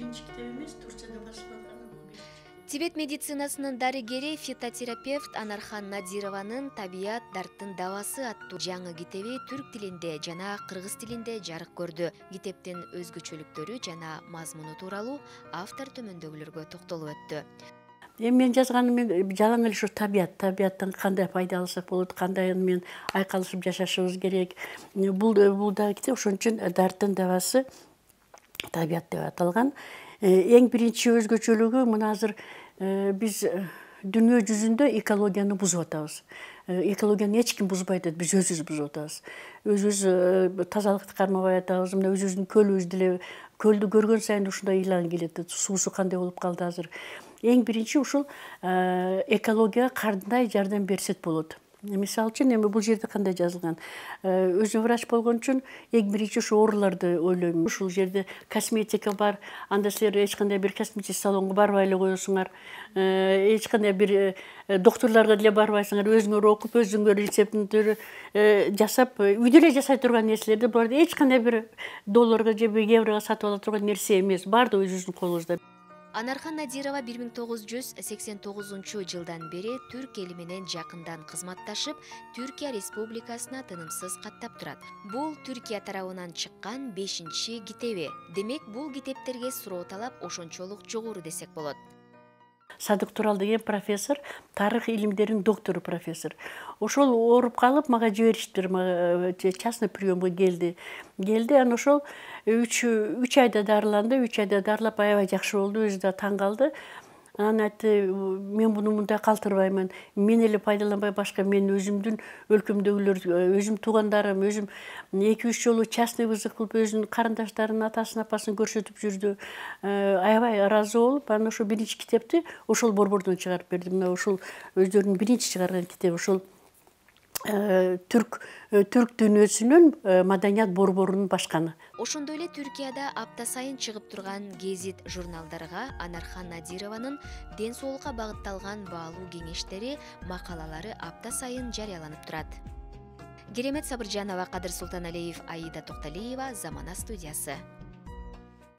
биринчи китеп эмес, Турцияда басылган бул. Тибет медицинасынын дарыгери фитотерапевт Анархан Надированын «Табият дарттын давасы» аттуу жаңы китеби түрк тилинде жана кыргыз тилинде жарык көрдү. Китептин өзгөчөлүктөрү жана мазмуну тууралуу автор төмөндөгүлөргө токтолуп өттү. Мен жазганым жалаң эле ушу табияттан кандай пайда алсак болот, кандай менен айкалышып жашашыбыз керек. Бул да китеп ошон үчүн дарттын давасы табият деп аталган. Эң биринчи өзгөчөлүгү мына азыр биз дүйнө жүзүндө экологияны бузуп атабыз. Экологияны эч ким бузбайт, биз өзүбүз бузуп атабыз. Өзүбүз тазалыкты кармабай атабыз. Мына өзүбүздүн көлүбүз деле көлдү көргөн сайын ушундай ыйлан келет. Суусу кандай болуп калды азыр. Эң биринчи ушул экологияга кандай жардам берсек болот. Мисалы үчүн эми бул жерде кандай жазылган? Өзүм врач болгон үчүн эң биринчи ушу ооруларды ойлойм. Ушул жерде косметика бар. Анда силер эч кандай бир косметический салонго барбай эле коесуңар. Эч кандай бир докторлорго деле барбайсыңар. Өзүңөр окуп, өзүңөр рецептин жасап, үйдө эле жасай турган нерселерди. Буларды эч кандай бир долларга же еврого сатып ала турган нерсе эмес. Баардыгы өзүбүздүн колубузда. Анархан Надирова 1989 жылдан бери түрк эли менен жакындан кызматташып, Түркия Республикасына тынымсыз каттап турат. Бул Түркия тарабынан чыккан 5-чи китеби. Демек, бул китептерге суроо талап ошончолук жогору десек болот. Садык Турал деген профессор, тарых илимдеринин доктору профессор. Ошол ооруп калып, мага жибериштир, частный приемга келди. Анан ошол 3 айда дарыланды, 3 айда дарылап аябай жакшы болду, өзү да таң калды. Анан айтты, мен буну мындай калтырбаймын. Мен эле пайдаланбай башка мен өзүмдүн өлкөмдөгүлөр, өзүм туугандарым, өзүм 2-3 жолу частный вызов кылып өзүнүн карындаштарын, атасын, апасын көрсөтүп жүрдү. Аябай ыраазы болуп, анан ошо биринчи китепти ошол борбордон чыгарып берди. Мына ошол өздөрүнүн биринчи чыгарган китеби ошол түрк дүйнөсүнүн маданият борборунун башканы. Ошондой эле Түркияда апта сайын чыгып турган гезит журналдарга Анархан Надированын ден соолукка багытталган баалуу кеңештери, макалалары апта сайын жарыяланып турат. Керемет Сабыржанова, Кадыр Султаналиев, Аида Токталиева, Замана студиясы.